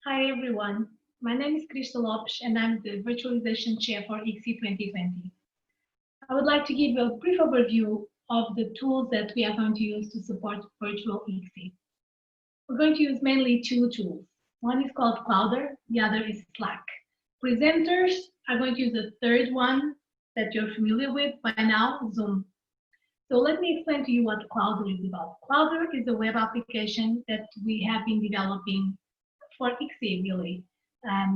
Hi everyone, my name is Krista Lopes and I'm the Virtualization Chair for ICSE 2020. I would like to give a brief overview of the tools that we are going to use to support virtual ICSE. We're going to use mainly two tools. One is called Clouder, the other is Slack. Presenters are going to use a third one that you're familiar with by now, Zoom. So let me explain to you what Clouder is about. Clouder is a web application that we have been developing for ICSE, really.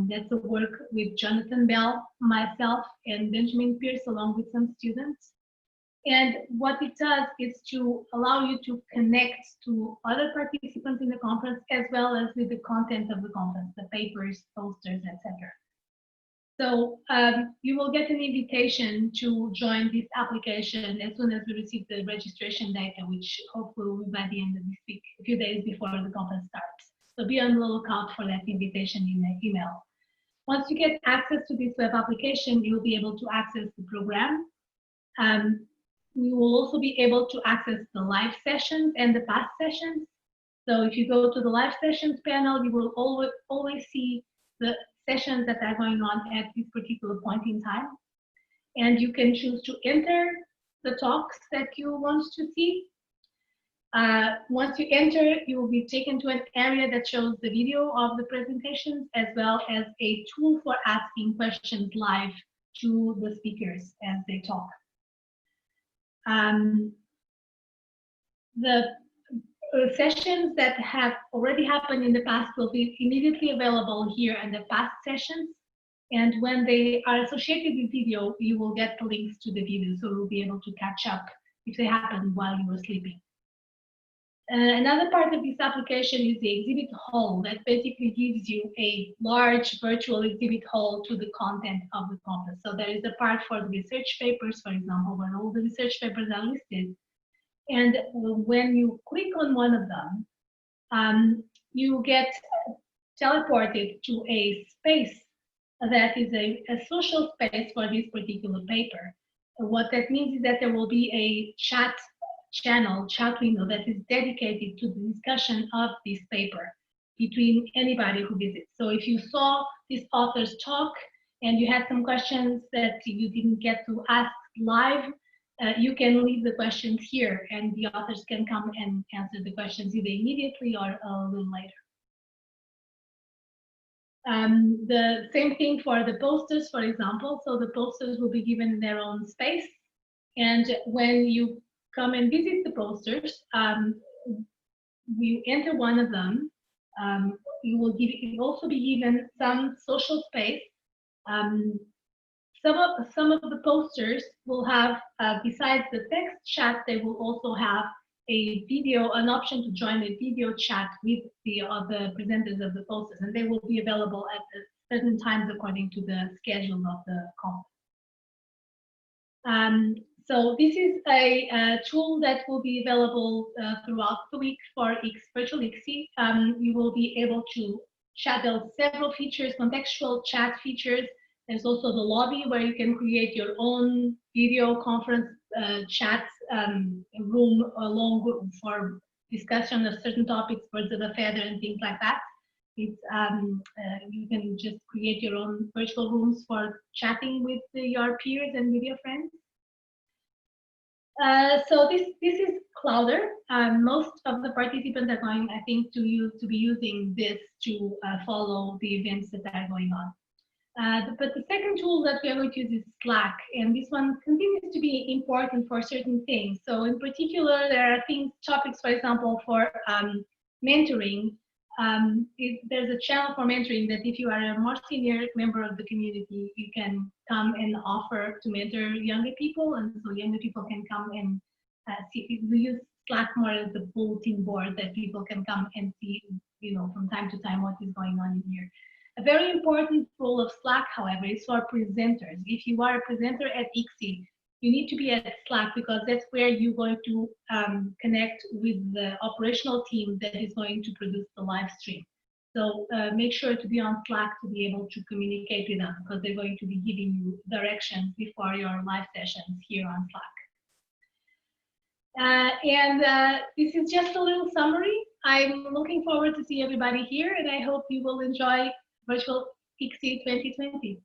That's a work with Jonathan Bell, myself, and Benjamin Pierce, along with some students. And what it does is to allow you to connect to other participants in the conference, as well as with the content of the conference, the papers, posters, etc. So you will get an invitation to join this application as soon as we receive the registration data, which hopefully will be by the end of this week, a few days before the conference starts. So be on the lookout for that invitation in the email. Once you get access to this web application, you'll be able to access the program. We will also be able to access the live sessions and the past sessions. So if you go to the live sessions panel, you will always see the sessions that are going on at this particular point in time. And you can choose to enter the talks that you want to see. Once you enter, you will be taken to an area that shows the video of the presentations, as well as a tool for asking questions live to the speakers as they talk. The sessions that have already happened in the past will be immediately available here in the past sessions. And when they are associated with video, you will get the links to the video, so you'll be able to catch up if they happen while you were sleeping. Another part of this application is the exhibit hall that basically gives you a large virtual exhibit hall to the content of the conference. So there is a part for the research papers, for example, where all the research papers are listed. And when you click on one of them, you get teleported to a space that is a social space for this particular paper. What that means is that there will be a chat window that is dedicated to the discussion of this paper between anybody who visits. So if you saw this author's talk and you had some questions that you didn't get to ask live, you can leave the questions here and the authors can come and answer the questions either immediately or a little later. The same thing for the posters, for example. So the posters will be given their own space. And when you come and visit the posters, you enter one of them. You will also be given some social space. Some of the posters will have, besides the text chat, they will also have a video, an option to join a video chat with the presenters of the posters, and they will be available at certain times according to the schedule of the conference. So this is a tool that will be available throughout the week for Virtual ICSE. You will be able to shadow several features, contextual chat features. There's also the lobby where you can create your own video conference chat room along for discussion of certain topics, birds of a feather and things like that. It's, you can just create your own virtual rooms for chatting with your peers and with your friends. So this is Clouder. Most of the participants are going, I think, to be using this to follow the events that are going on. But the second tool that we are going to use is Slack, and this one continues to be important for certain things. So in particular, there are topics, for example, for mentoring. There's a channel for mentoring that if you are a more senior member of the community, you can come and offer to mentor younger people, and so younger people can come and see. We use Slack more as the bulletin board that people can come and see, from time to time what is going on in here. A very important role of Slack, however, is for presenters. If you are a presenter at ICSE, you need to be at Slack because that's where you're going to connect with the operational team that is going to produce the live stream. So make sure to be on Slack to be able to communicate with them because they're going to be giving you directions before your live sessions here on Slack. This is just a little summary. I'm looking forward to see everybody here, and I hope you will enjoy Virtual ICSE 2020.